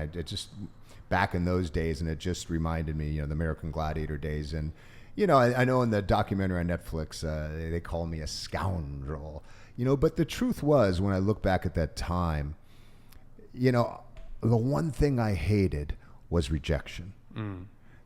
It just back in those days, and it just reminded me, the American Gladiator days. And I know in the documentary on Netflix, they call me a scoundrel. But the truth was, when I look back at that time, the one thing I hated was rejection.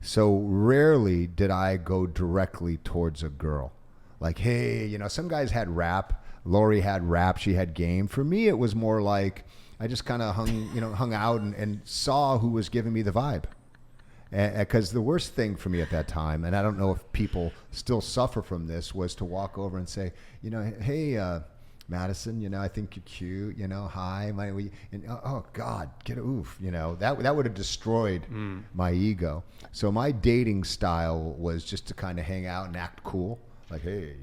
So rarely did I go directly towards a girl. Like, hey, some guys had rap. Lori had rap. She had game. For me, it was more like I just kind of hung out and saw who was giving me the vibe. Because the worst thing for me at that time, and I don't know if people still suffer from this, was to walk over and say, hey, Madison, I think you're cute, hi, oh God, get oof, that would have destroyed my ego. So my dating style was just to kind of hang out and act cool. Like, hey,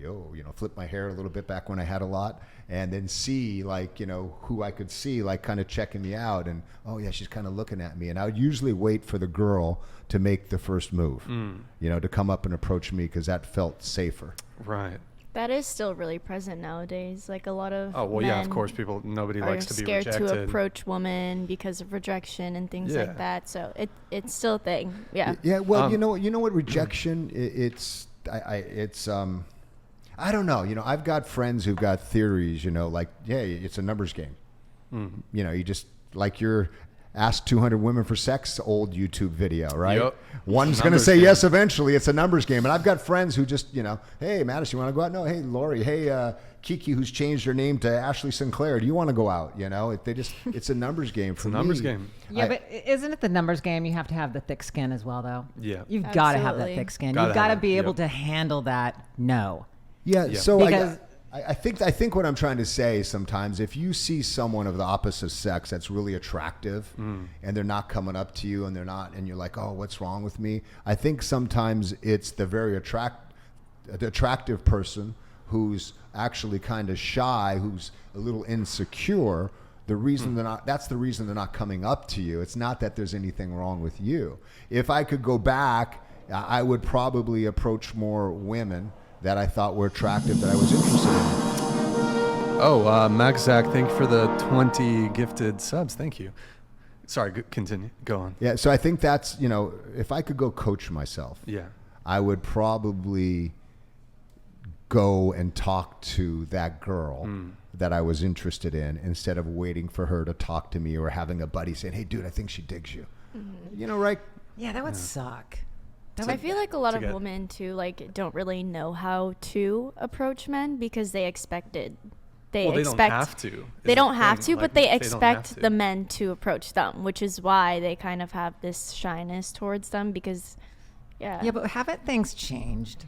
flip my hair a little bit back when I had a lot, and then see, like, who I could see, like, kind of checking me out. And, oh, yeah, she's kind of looking at me. And I would usually wait for the girl to make the first move, to come up and approach me, because that felt safer. Right. That is still really present nowadays. Like, a lot of of course, nobody likes to be rejected. Scared to approach women because of rejection and things like that. So it's still a thing. Yeah. Yeah. Well, you know what rejection? I don't know. I've got friends who've got theories. Like, hey, it's a numbers game. You just like your Ask 200 Women for Sex old YouTube video, right? Yep. One's going to say yes eventually. It's a numbers game. And I've got friends who just, hey, Madison, you want to go out? No, hey, Lori, hey, Kiki, who's changed her name to Ashley Sinclair. Do you want to go out? It's a numbers game for me. It's a numbers game. Yeah, but isn't it the numbers game? You have to have the thick skin as well, though. Yeah. You've got to have that thick skin. You've got to be able to handle that no. Yeah. So I think what I'm trying to say sometimes, if you see someone of the opposite sex that's really attractive and they're not coming up to you and you're like, oh, what's wrong with me? I think sometimes it's the very attractive person who's actually kind of shy, who's a little insecure. That's the reason they're not coming up to you. It's not that there's anything wrong with you. If I could go back, I would probably approach more women that I thought were attractive, that I was interested in. Oh, Max Zach, thank you for the 20 gifted subs. Thank you. Sorry, continue. Go on. Yeah, so I think that's, if I could go coach myself, I would probably go and talk to that girl that I was interested in, instead of waiting for her to talk to me or having a buddy saying, hey, dude, I think she digs you. Right? Yeah, that would suck. I feel like a lot of women too, like, don't really know how to approach men because they expect it. They don't have to. They don't have to, but they expect the men to approach them, which is why they kind of have this shyness towards them because, Yeah, but haven't things changed?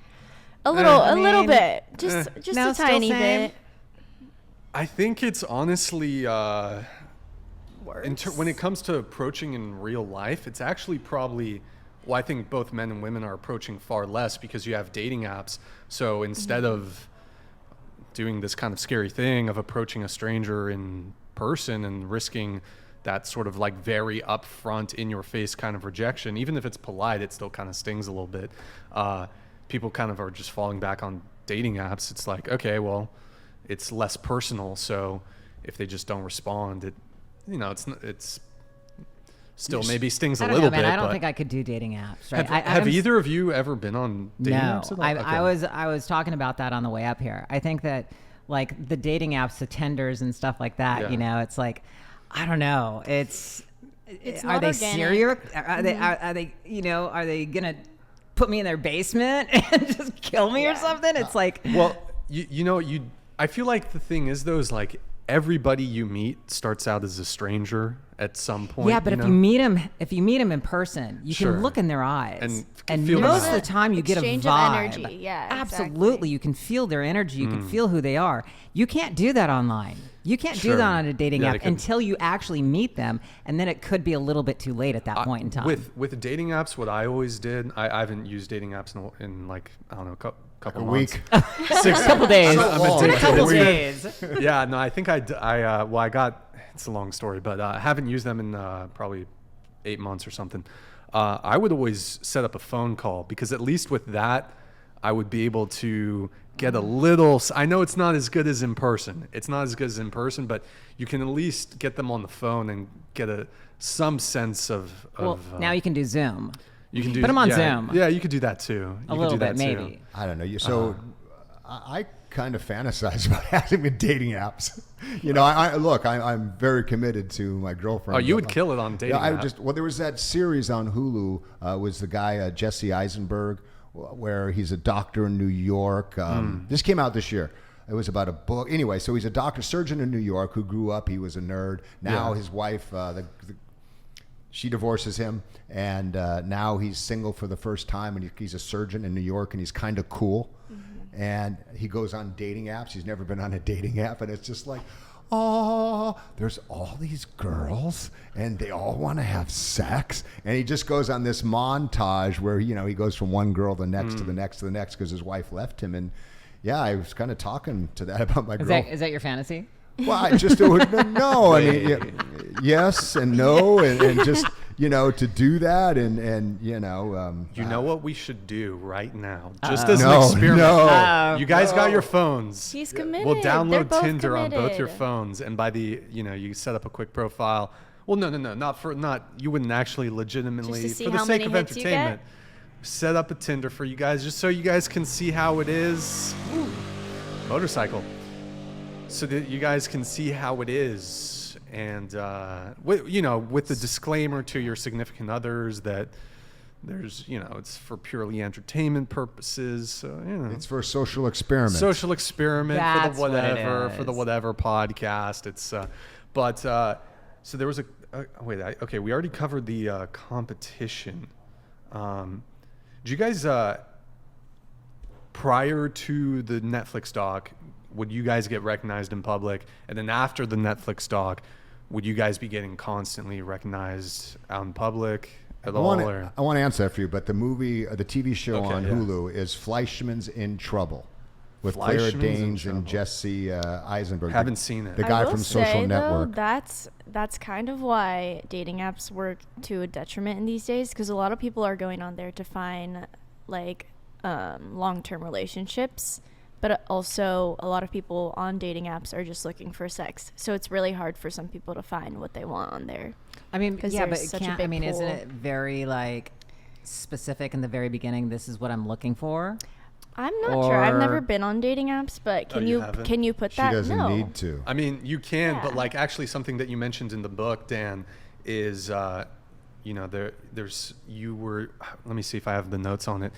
A little bit, just a tiny bit. I think it's honestly, when it comes to approaching in real life, it's actually probably. Well, I think both men and women are approaching far less because you have dating apps. So instead of doing this kind of scary thing of approaching a stranger in person and risking that sort of like very upfront, in your face kind of rejection, even if it's polite, it still kind of stings a little bit. People kind of are just falling back on dating apps. It's like, okay, well, it's less personal. So if they just don't respond, it's still maybe stings a little bit. I don't think I could do dating apps. Right? Have either of you ever been on dating apps at all? I was talking about that on the way up here. I think that, like, the dating apps, the Tinders and stuff like that, it's like, I don't know. It's are they serious? Are they gonna put me in their basement and just kill me or something? It's like, well, I feel like the thing is, though, is like, everybody you meet starts out as a stranger at some point. Yeah, but if you meet them in person, you can look in their eyes, and most of the time you get a vibe. Exchange of energy. Yeah, absolutely. Exactly. You can feel their energy. You can feel who they are. You can't do that online. You can't do that on a dating app until you actually meet them, and then it could be a little bit too late at that point in time. With dating apps, what I always did, I haven't used dating apps in like, I don't know, couple week, couple days, couple days. Yeah, no, I think I got. It's a long story, but I haven't used them in probably 8 months or something. I would always set up a phone call, because at least with that, I would be able to get a little. I know it's not as good as in person. But you can at least get them on the phone and get some sense of. Now you can do Zoom. You can put them on Zoom. Yeah, you could do that too. A little bit, maybe. I don't know. So I kind of fantasize about having dating apps. I'm very committed to my girlfriend. Oh, you would kill it on dating apps. There was that series on Hulu. Was the guy Jesse Eisenberg, where he's a doctor in New York. This came out this year. It was about a book. Anyway, so he's a doctor, surgeon in New York who grew up. He was a nerd. Now his wife, she divorces him, and now he's single for the first time, and he's a surgeon in New York, and he's kind of cool. And he goes on dating apps. He's never been on a dating app, and it's just like, oh, there's all these girls, and they all want to have sex. And he just goes on this montage where he goes from one girl to the next to the next to the next because his wife left him. And I was kind of talking to that about my girl. Is that your fantasy? Well, I just no. I mean, yes and no, and just to do that, and you know what we should do right now, just as an experiment. You guys got your phones. He's committed. We'll download Tinder on both your phones, and by the you set up a quick profile. Well, no, you wouldn't actually legitimately, for the sake of entertainment, set up a Tinder for you guys, just so you guys can see how it is. Ooh, motorcycle. So that you guys can see how it is, and with the disclaimer to your significant others that there's it's for purely entertainment purposes. So it's for a social experiment. That's for the whatever podcast. It's so there was okay. We already covered the competition. Did you guys prior to the Netflix doc? Would you guys get recognized in public? And then after the Netflix doc, would you guys be getting constantly recognized out in public at all? I want to answer that for you, but the TV show on Hulu is Fleischman's in Trouble with Claire Danes and Jesse Eisenberg. Haven't seen it. The guy from Social Network. That's kind of why dating apps work to a detriment in these days, because a lot of people are going on there to find long-term relationships. But also, a lot of people on dating apps are just looking for sex. So it's really hard for some people to find what they want on there. I mean, but isn't it very specific in the very beginning? This is what I'm looking for. I'm not sure. I've never been on dating apps, but can you put that? She doesn't need to. I mean, you can, but actually something that you mentioned in the book, Dan, is let me see if I have the notes on it.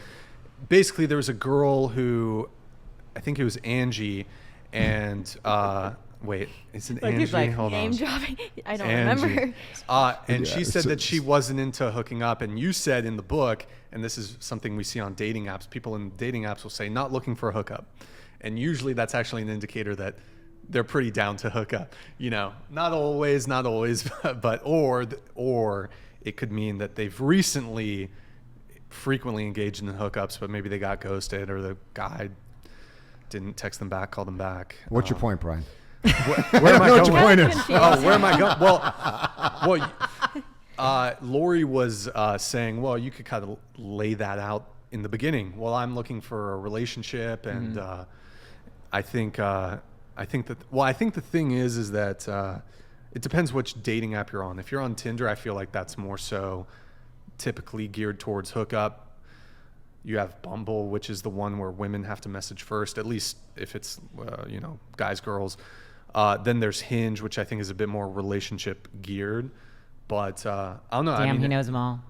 Basically, there was a girl who, I think it was Angie, and wait, is it Angie? He's hold on. Name dropping. I don't remember. And she said that she wasn't into hooking up, and you said in the book, and this is something we see on dating apps, people in dating apps will say not looking for a hookup, and usually that's actually an indicator that they're pretty down to hook up. Not always, but or it could mean that they've frequently engaged in hookups, but maybe they got ghosted or the guy didn't text them back, call them back. What's your point, Brian? Where am I going? Your point is. Where am I going? Well, Lori was saying, well, you could kind of lay that out in the beginning. Well, I'm looking for a relationship, and I think the thing is that it depends which dating app you're on. If you're on Tinder, I feel like that's more so typically geared towards hookup. You have Bumble, which is the one where women have to message first, at least if it's, guys, girls. Then there's Hinge, which I think is a bit more relationship geared. But I don't know. Damn, he knows them all.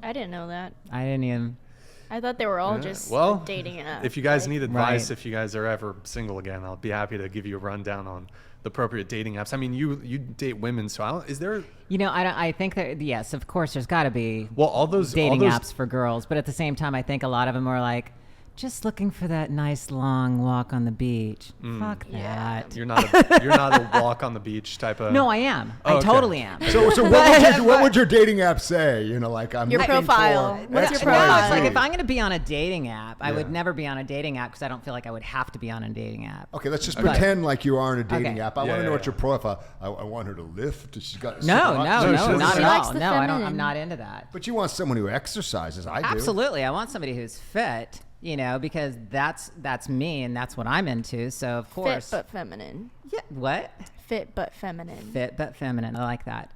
I didn't know that. I didn't even. I thought they were all just dating app. If you guys need advice, if you guys are ever single again, I'll be happy to give you a rundown on the appropriate dating apps. I mean, you date women, so is there? I think that yes, of course, there's got to be all those dating apps for girls, but at the same time, I think a lot of them are like, just looking for that nice long walk on the beach. Fuck that. You're not a walk on the beach type of. No, I am. I totally am. So what would your dating app say? I'm your profile. What's your profile? No, it's like if I'm going to be on a dating app, I would never be on a dating app because I don't feel like I would have to be on a dating app. Okay, let's just pretend like you are on a dating app. I want to know what your profile. I want her to lift. She's got. No, not at all. No, I'm not into that. But you want someone who exercises. I do. Absolutely, I want somebody who's fit. you know, because that's me and that's what I'm into. So of course, fit but feminine. Yeah. What? Fit but feminine. Fit but feminine. I like that.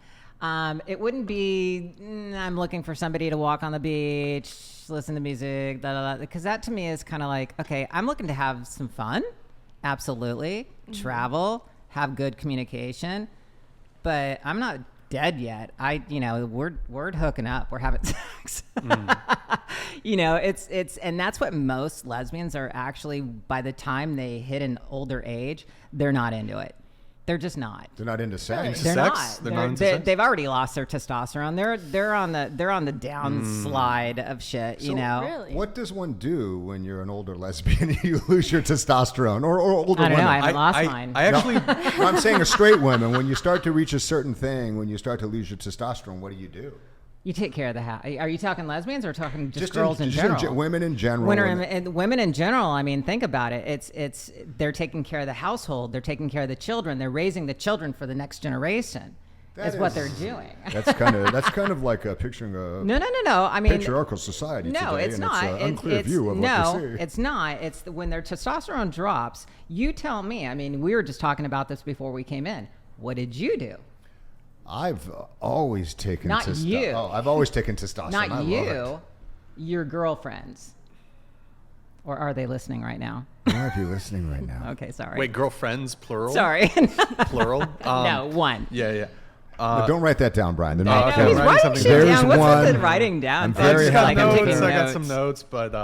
It wouldn't be, I'm looking for somebody to walk on the beach, listen to music, because that to me is kind of like, okay, I'm looking to have some fun. Absolutely. Travel, have good communication, but I'm not dead yet. We're hooking up. We're having sex. You know, it's, and that's what most lesbians are actually, by the time they hit an older age, they're not into it. They're just not. They're not into sex. They're sex? not. They're not into sex? They've already lost their testosterone. They're on the downslide of shit. So you know. Really? What does one do when you're an older lesbian? You lose your testosterone, or older I don't women? know. I haven't lost mine. I actually. No, I'm saying a straight woman. When you start to reach a certain thing, when you start to lose your testosterone, what do you do? You take care of the house. Are you talking lesbians or talking just girls in just general? women in general. Women in general. I mean, think about it. It's they're taking care of the household. They're taking care of the children. They're raising the children for the next generation. That's what they're doing. That's kind of like picturing a no. I mean, patriarchal society. No, today, it's and not. It's an unclear view of what they see. It's not. It's when their testosterone drops. You tell me. I mean, we were just talking about this before we came in. What did you do? I've always taken Not you. Oh, I've always taken testosterone. Not I you. love Your girlfriends. Or are they listening right now? it. They might be listening right now. Okay, sorry. Wait, girlfriends, plural? Sorry. Plural? No, one. Yeah. But don't write that down, Brian. They're not okay. He's kidding. writing writing something shit down. down. What's There's with the one. writing down? I'm thing? very I happy. got I'm notes. taking I got notes. some notes, but